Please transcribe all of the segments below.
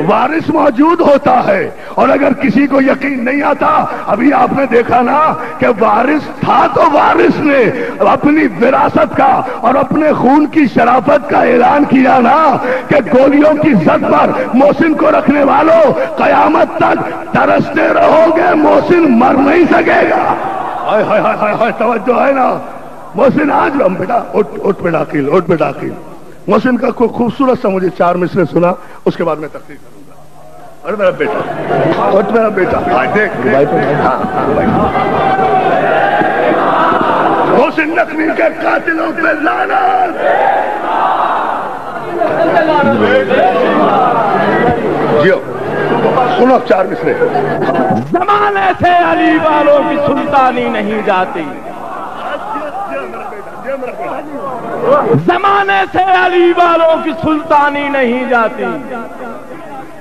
وارث موجود ہوتا ہے، اور اگر کسی کو یقین نہیں آتا، ابھی آپ نے دیکھا نا کہ وارث تھا تو وارث نے اپنی وراثت کا اور اپنے خون کی شرافت کا اعلان کیا نا کہ گولیوں کی زد پر محسن کو رکھنے والوں قیامت تک ترستے رہو گے، محسن مر نہیں سکے گا۔ ہائے ہائے ہائے ہائے، توجہ ہے نا؟ محسن آج ہم بیٹا اٹھ بیٹا عقیل، اٹھ بیٹا عقیل۔ محسن کا کوئی خوبصورت سا مجھے 4 مصرے سنا، اس کے بعد میں تقریر کروں گا۔ اور میرا بیٹا اٹھ، میرا بیٹا دیکھ، محسن نقوی کے قاتلوں پہ لعنت۔ جیو سنو 4 مصرے۔ زمانے سے علی والوں کی سلطانی نہیں جاتی، زمانے سے علی والوں کی سلطانی نہیں جاتی،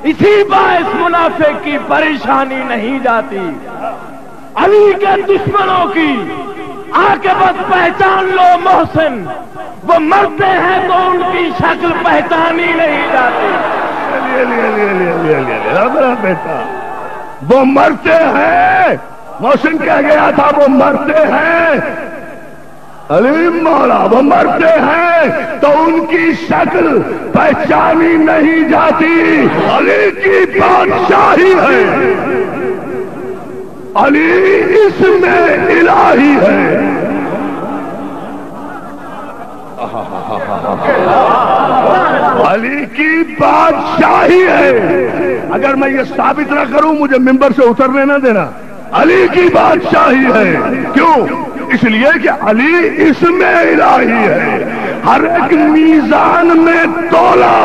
اسی باعث منافق کی پریشانی نہیں جاتی۔ علی کے دشمنوں کی عاقبت پہچان لو محسن، وہ مرتے ہیں تو ان کی شکل پہچانی نہیں جاتی۔ بیٹا وہ مرتے ہیں، محسن کہہ گیا تھا وہ مرتے ہیں، علی مولا وہ مرتے ہیں تو ان کی شکل پہچانی نہیں جاتی۔ علی کی بادشاہی ہے، علی اس میں الہی ہے۔ علی کی بادشاہی ہے، اگر میں یہ ثابت نہ کروں مجھے ممبر سے اترنے نہ دینا۔ علی کی بادشاہی ہے، کیوں؟ اس لیے کہ علی اس میں الہی ہے، ہر ایک میزان میں تولا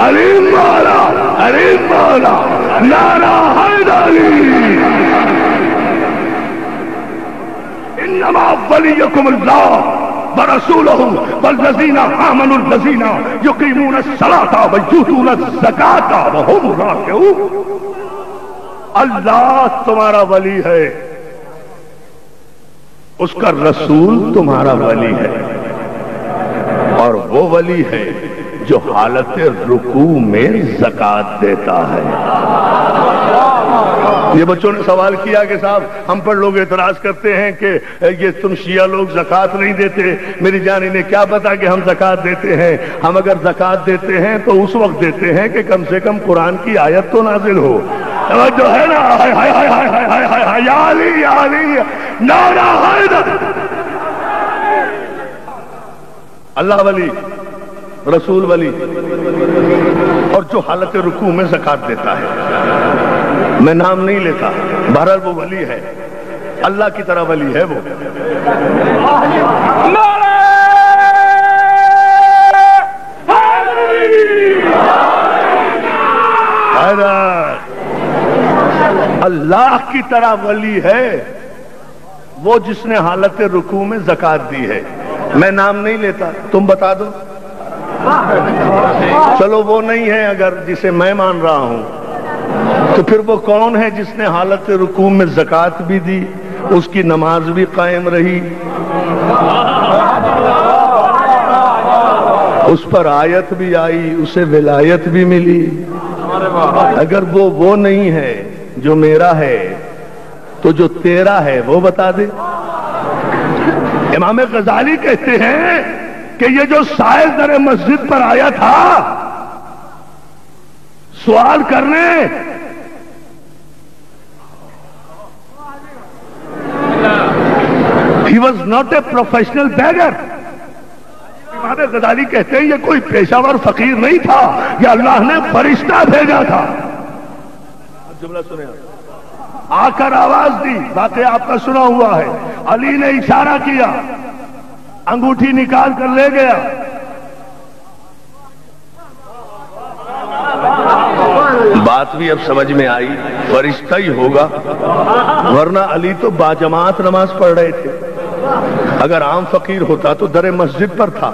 علی مولا، علی مولا، نعرہ حیدری۔ انما ولیکم اللہ ورسولہ والذین آمنوا الذین یقیمون الصلاۃ ویؤتون الزکاۃ وہم راکعون۔ اللہ تمہارا ولی ہے، اس کا رسول تمہارا ولی ہے، اور وہ ولی ہے جو حالت رکوع میں زکوٰۃ دیتا ہے۔ یہ بچوں نے سوال کیا کہ صاحب ہم پر لوگ اعتراض کرتے ہیں کہ یہ تم شیعہ لوگ زکوٰۃ نہیں دیتے۔ میری جان انہیں کیا پتا کہ ہم زکوٰۃ دیتے ہیں؟ ہم اگر زکوٰۃ دیتے ہیں تو اس وقت دیتے ہیں کہ کم سے کم قرآن کی آیت تو نازل ہو۔ جو ہے نا یا علی یا علی، نعرہ حیدر۔ اللہ ولی، رسول ولی، اور جو حالت رکوع میں زکوٰۃ دیتا ہے، میں نام نہیں لیتا، بہرحال وہ ولی ہے، اللہ کی طرح ولی ہے وہ۔ اللہ کی طرح ولی ہے وہ جس نے حالت رکوع میں زکوٰۃ دی ہے۔ میں نام نہیں لیتا، تم بتا دو۔ چلو وہ نہیں ہے اگر جسے میں مان رہا ہوں، تو پھر وہ کون ہے جس نے حالت رکوع میں زکوٰۃ بھی دی، اس کی نماز بھی قائم رہی، اس پر آیت بھی آئی، اسے ولایت بھی ملی؟ اگر وہ نہیں ہے جو میرا ہے تو جو تیرا ہے وہ بتا دے۔ امام غزالی کہتے ہیں کہ یہ جو سائل در مسجد پر آیا تھا سوال کرنے، he was not a professional beggar۔ امام غزالی کہتے ہیں یہ کوئی پیشہ ور فقیر نہیں تھا، یہ اللہ نے فرشتہ بھیجا تھا۔ جملہ سنیں، آ کر آواز دی، واقعہ آپ کا سنا ہوا ہے، علی نے اشارہ کیا، انگوٹھی نکال کر لے گیا، بات بھی اب سمجھ میں آئی، فرشتہ ہی ہوگا، ورنہ علی تو باجماعت نماز پڑھ رہے تھے۔ اگر عام فقیر ہوتا تو در مسجد پر تھا،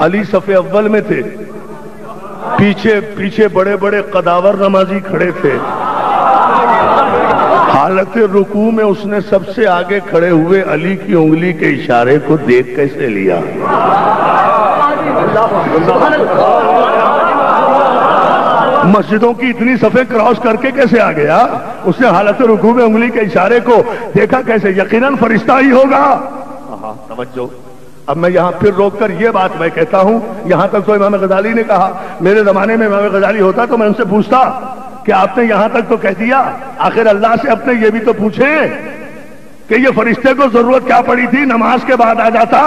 علی صف اول میں تھے، پیچھے بڑے بڑے قداور نمازی کھڑے تھے، حالت رکوع میں اس نے سب سے آگے کھڑے ہوئے علی کی انگلی کے اشارے کو دیکھ کیسے لیا؟ مسجدوں کی اتنی صفیں کراس کر کے کیسے آ گیا؟ اس نے حالت رکوع میں انگلی کے اشارے کو دیکھا کیسے؟ یقیناً فرشتہ ہی ہوگا۔ توجہ، اب میں یہاں پھر روک کر یہ بات میں کہتا ہوں، یہاں تک تو امام غزالی نے کہا، میرے زمانے میں امام غزالی ہوتا تو میں ان سے پوچھتا کہ آپ نے یہاں تک تو کہہ دیا، آخر اللہ سے اپنے یہ بھی تو پوچھیں کہ یہ فرشتے کو ضرورت کیا پڑی تھی نماز کے بعد آ جاتا؟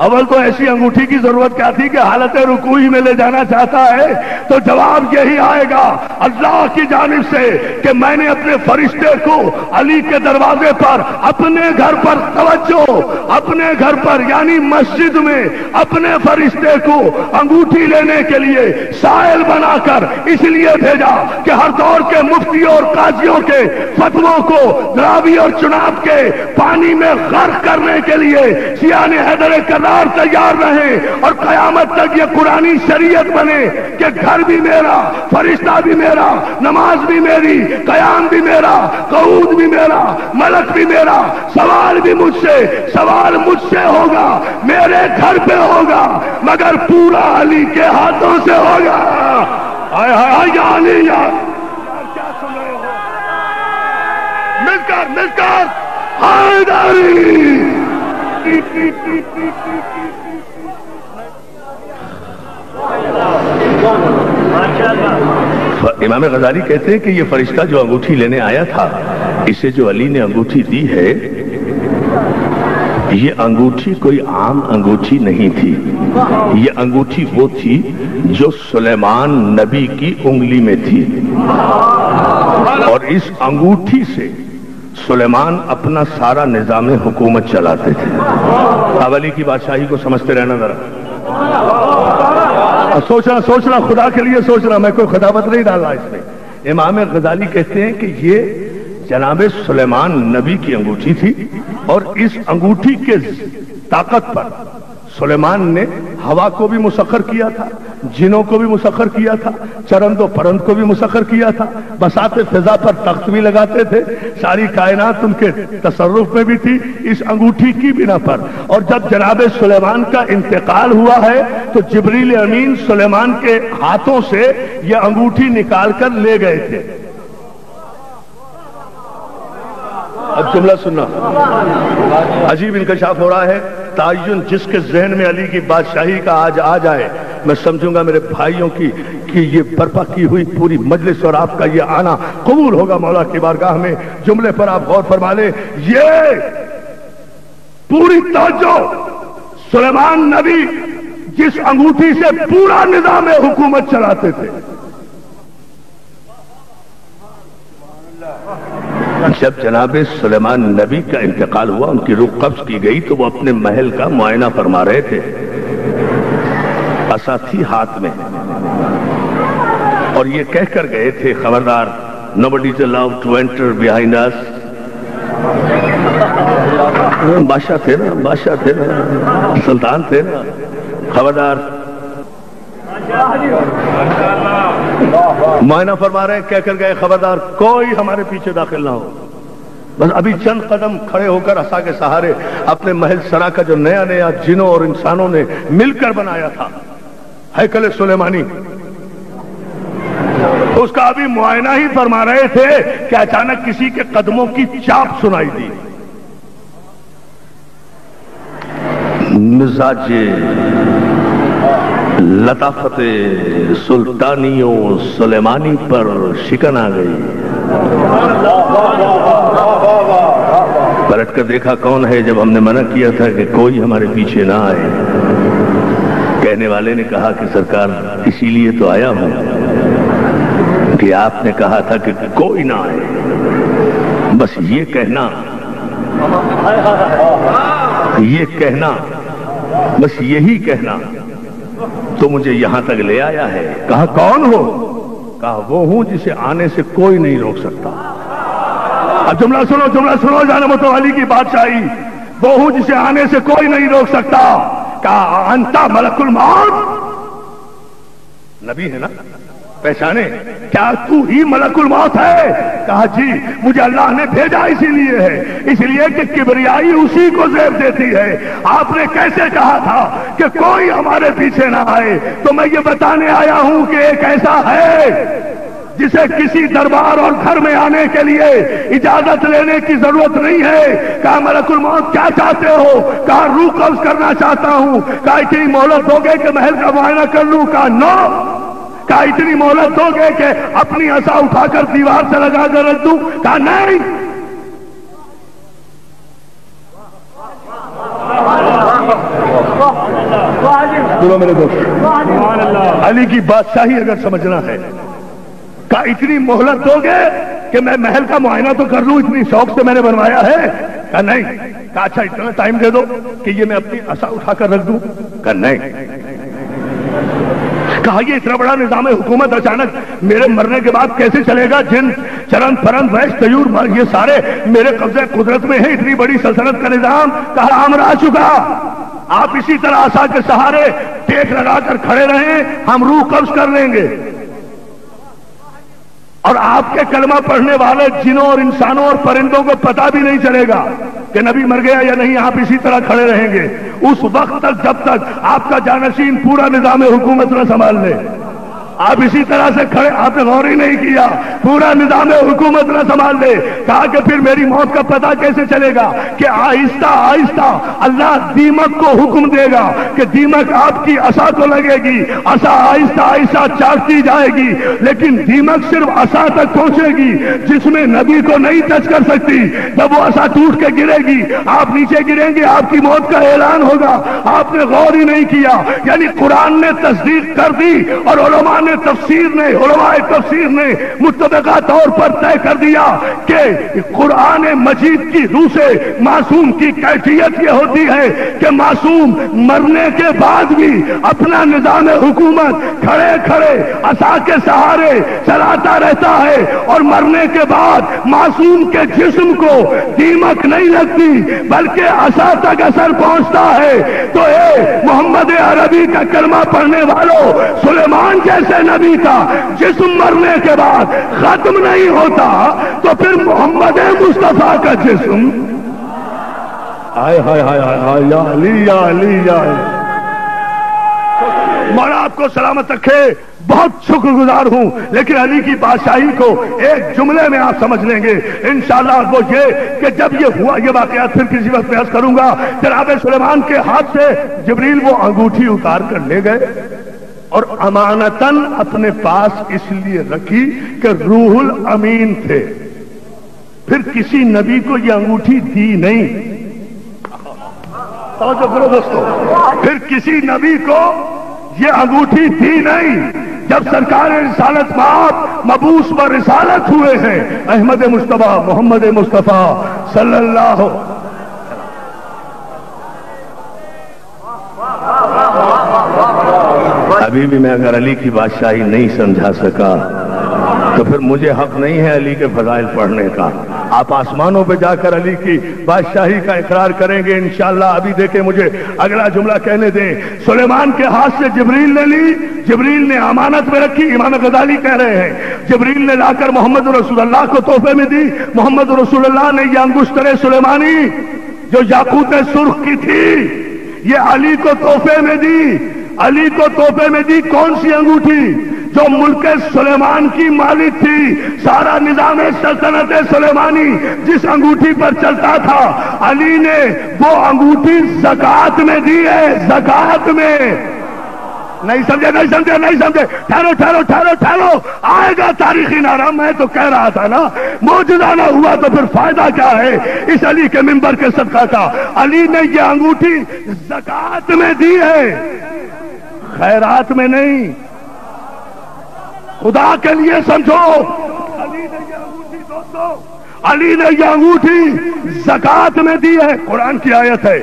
اول تو ایسی انگوٹھی کی ضرورت کیا تھی کہ حالت رکوع ہی میں لے جانا چاہتا ہے؟ تو جواب یہی آئے گا اللہ کی جانب سے کہ میں نے اپنے فرشتے کو علی کے دروازے پر اپنے گھر پر، توجہ، اپنے گھر پر یعنی مسجد میں اپنے فرشتے کو انگوٹھی لینے کے لیے سائل بنا کر اس لیے بھیجا کہ ہر دور کے مفتیوں اور قاضیوں کے فتووں کو راوی اور چناب کے پانی میں غرق کرنے کے لیے سیان حیدر کرار تیار رہے اور قیامت تک یہ قرآنی شریعت بنے کہ گھر بھی میرا، فرشتہ بھی میرا، نماز بھی میری، قیام بھی میرا، قعود بھی میرا، ملک بھی میرا، سوال بھی مجھ سے، سوال مجھ سے ہوگا، میرے گھر پہ ہوگا، مگر پورا علی کے ہاتھوں سے ہوگا۔ آئے ہائے یا علی یا کیا سن رہے ہو؟ مل کر حیدری۔ امام غزالی کہتے ہیں کہ یہ فرشتہ جو انگوٹھی لینے آیا تھا، اسے جو علی نے انگوٹھی دی ہے، یہ انگوٹھی کوئی عام انگوٹھی نہیں تھی، یہ انگوٹھی وہ تھی جو سلیمان نبی کی انگلی میں تھی، اور اس انگوٹھی سے سلیمان اپنا سارا نظام حکومت چلاتے تھے۔ اب علی کی بادشاہی کو سمجھتے رہنا ذرا، سوچنا خدا کے لیے سوچنا، میں کوئی خداوت نہیں ڈالنا اس میں۔ امام غزالی کہتے ہیں کہ یہ جناب سلیمان نبی کی انگوٹھی تھی، اور اس انگوٹھی کے طاقت پر سلیمان نے ہوا کو بھی مسخر کیا تھا، جنوں کو بھی مسخر کیا تھا، چرند و پرند کو بھی مسخر کیا تھا، بساط فضا پر تخت بھی لگاتے تھے، ساری کائنات ان کے تصرف میں بھی تھی اس انگوٹھی کی بنا پر۔ اور جب جناب سلیمان کا انتقال ہوا ہے تو جبریل امین سلیمان کے ہاتھوں سے یہ انگوٹھی نکال کر لے گئے تھے۔ اب جملہ سننا، عجیب انکشاف ہو رہا ہے، تعین جس کے ذہن میں علی کی بادشاہی کا آج آ جائے، میں سمجھوں گا میرے بھائیوں کی کہ یہ برپا کی ہوئی پوری مجلس اور آپ کا یہ آنا قبول ہوگا مولا کی بارگاہ میں۔ جملے پر آپ غور فرما لیں، یہ پوری توجہ، سلیمان نبی جس انگوٹھی سے پورا نظام حکومت چلاتے تھے، جب جناب سلیمان نبی کا انتقال ہوا، ان کی روح قبض کی گئی تو وہ اپنے محل کا معائنہ فرما رہے تھے، عصا تھی ہاتھ میں، اور یہ کہہ کر گئے تھے، خبردار nobody is allowed to enter behind us۔ بادشاہ تھے نا، سلطان تھے نا، خبردار معائنہ فرما رہے، کہہ کر گئے خبردار کوئی ہمارے پیچھے داخل نہ ہو۔ بس ابھی چند قدم کھڑے ہو کر عصا کے سہارے اپنے محل سرا کا جو نیا نیا جنوں اور انسانوں نے مل کر بنایا تھا ہیکل سلیمانی، اس کا ابھی معائنہ ہی فرما رہے تھے کہ اچانک کسی کے قدموں کی چاپ سنائی دی۔ مزاج لطافت سلطانیوں سلیمانی پر شکن آ گئی، پلٹ کر دیکھا کون ہے، جب ہم نے منع کیا تھا کہ کوئی ہمارے پیچھے نہ آئے، کہنے والے نے کہا کہ سرکار اسی لیے تو آیا ہوں کہ آپ نے کہا تھا کہ کوئی نہ آئے، بس یہ کہنا بس یہی کہنا تو مجھے یہاں تک لے آیا ہے۔ کہا کون ہو؟ کہا وہ ہوں جسے آنے سے کوئی نہیں روک سکتا۔ اب جملہ سنو جانا متوالی کی بادشاہی، وہ ہوں جسے آنے سے کوئی نہیں روک سکتا۔ کہا انتا ملک الموت، نبی ہے نا، پہچانے، کیا تو ہی ملک الموت ہے؟ کہا جی مجھے اللہ نے بھیجا اسی لیے ہے، اس لیے کہ کبریائی اسی کو زیب دیتی ہے۔ آپ نے کیسے کہا تھا کہ کوئی ہمارے پیچھے نہ آئے، تو میں یہ بتانے آیا ہوں کہ ایک ایسا ہے جسے کسی دربار اور گھر میں آنے کے لیے اجازت لینے کی ضرورت نہیں ہے۔ کہا ملک الموت کیا چاہتے ہو؟ کہا روح قبض کرنا چاہتا ہوں۔ کہا اتنی مہلت دو گے کہ محل کا معائنہ کر لوں؟ کہا نو۔ کہا اتنی مہلت دو گے کہ اپنی عصا اٹھا کر دیوار سے لگا کر رکھ دوں؟ کہا نہیں۔ میرے دوست، علی کی بادشاہی اگر سمجھنا ہے، کہا اتنی مہلت دو گے کہ میں محل کا معائنہ تو کر لوں، اتنی شوق سے میں نے بنوایا ہے؟ کہا نہیں۔ کہا اچھا اتنا ٹائم دے دو کہ یہ میں اپنی عصا اٹھا کر رکھ دوں؟ کہا نہیں۔ کہا یہ اتنا بڑا نظام حکومت اچانک میرے مرنے کے بعد کیسے چلے گا؟ جن چرن پرن ویش تیور یہ سارے میرے قبضے قدرت میں ہیں، اتنی بڑی سلطنت کا نظام کہا آمر آ چکا۔ آپ اسی طرح عصا کے سہارے ٹیک لگا کر کھڑے رہیں، ہم روح قبض کر لیں گے، اور آپ کے کلمہ پڑھنے والے جنوں اور انسانوں اور پرندوں کو پتہ بھی نہیں چلے گا کہ نبی مر گیا یا نہیں۔ آپ اسی طرح کھڑے رہیں گے اس وقت تک جب تک آپ کا جانشین پورا نظام حکومت نہ سنبھال لے۔ آپ اسی طرح سے کھڑے، آپ نے غور ہی نہیں کیا، پورا نظام حکومت نہ سنبھال لے۔ کہا کہ پھر میری موت کا پتہ کیسے چلے گا؟ کہ آہستہ آہستہ اللہ دیمک کو حکم دے گا کہ دیمک آپ کی عصا کو لگے گی، عصا آہستہ آہستہ چاٹتی جائے گی، لیکن دیمک صرف عصا تک پہنچے گی، جس میں نبی کو نہیں ٹچ کر سکتی۔ جب وہ عصا ٹوٹ کے گرے گی، آپ نیچے گریں گے، آپ کی موت کا اعلان ہوگا۔ آپ نے غور ہی نہیں کیا، یعنی قرآن نے تصدیق کر دی اور علماء علماء تفسیر نے متفقہ طور پر طے کر دیا کہ قرآن مجید کی روح سے معصوم کی کیفیت یہ ہوتی ہے کہ معصوم مرنے کے بعد بھی اپنا نظام حکومت کھڑے کھڑے عصا کے سہارے چلاتا رہتا ہے، اور مرنے کے بعد معصوم کے جسم کو دیمک نہیں لگتی بلکہ عصا تک اثر پہنچتا ہے۔ تو اے محمد عربی کا کلمہ پڑھنے والوں، سلیمان جیسے نبی کا جسم مرنے کے بعد ختم نہیں ہوتا، تو پھر محمد مصطفیٰ کا جسم آئے ہائے ہائے ہائے یا علی یا علی یا مولا آپ کو سلامت رکھے۔ بہت شکر گزار ہوں، لیکن علی کی بادشاہی کو ایک جملے میں آپ سمجھ لیں گے انشاءاللہ، وہ یہ کہ جب یہ ہوا، یہ واقعات پھر کسی وقت پیش کروں گا۔ جناب سلیمان کے ہاتھ سے جبریل وہ انگوٹھی اتار کر لے گئے اور امانتاً اپنے پاس اس لیے رکھی کہ روح الامین تھے، پھر کسی نبی کو یہ انگوٹھی دی نہیں۔ توجہ کرو دوستو، پھر کسی نبی کو یہ انگوٹھی دی نہیں۔ جب سرکار رسالت مآب مبعوث و رسالت ہوئے ہیں احمد مصطفیٰ محمد مصطفیٰ صلی اللہ ابھی بھی میں اگر علی کی بادشاہی نہیں سمجھا سکا تو پھر مجھے حق نہیں ہے علی کے فضائل پڑھنے کا۔ آپ آسمانوں پہ جا کر علی کی بادشاہی کا اقرار کریں گے انشاءاللہ۔ ابھی دیکھیں مجھے اگلا جملہ کہنے دیں۔ سلیمان کے ہاتھ سے جبریل نے لی، جبریل نے امانت میں رکھی، امام غزالی کہہ رہے ہیں جبریل نے لا کر محمد رسول اللہ کو تحفے میں دی۔ محمد رسول اللہ نے یہ انگشتر سلیمانی جو یاقوت سرخ کی تھی یہ علی کو تحفے میں دی۔ علی کو تحفے میں دی کون سی انگوٹھی؟ جو ملک سلیمان کی مالک تھی، سارا نظام سلطنت سلیمانی جس انگوٹھی پر چلتا تھا، علی نے وہ انگوٹھی زکات میں دی ہے، زکات میں۔ نہیں سمجھے نہیں سمجھے نہیں سمجھے؟ ٹھہرو ٹھہرو ٹھہرو ٹھہرو، آئے گا تاریخی نعرہ۔ میں تو کہہ رہا تھا نا معجزہ نہ ہوا تو پھر فائدہ کیا ہے اس علی کے منبر کے صدقہ کا؟ علی نے یہ انگوٹھی زکات میں دی ہے، خیرات میں نہیں۔ خدا کے لیے سمجھو، علی نے یہ انگوٹھی دوستو، علی نے یہ انگوٹھی زکات میں دی ہے۔ قرآن کی آیت ہے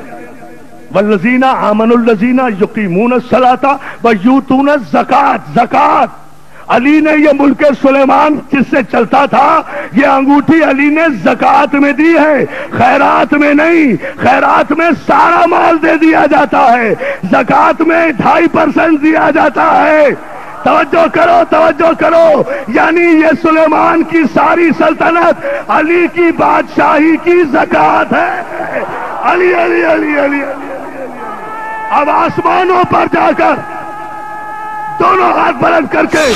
والذین آمنوا الذین یقیمون الصلاۃ ویؤتون الزکاۃ۔ زکات علی نے یہ ملک سلیمان جس سے چلتا تھا یہ انگوٹھی علی نے زکات میں دی ہے، خیرات میں نہیں۔ خیرات میں سارا مال دے دیا جاتا ہے، زکات میں 2.5% دیا جاتا ہے۔ توجہ کرو توجہ کرو، یعنی یہ سلیمان کی ساری سلطنت علی کی بادشاہی کی زکات ہے۔ علی علی علی علی اب آسمانوں پر جا کر دونوں ہاتھ بلند کر کے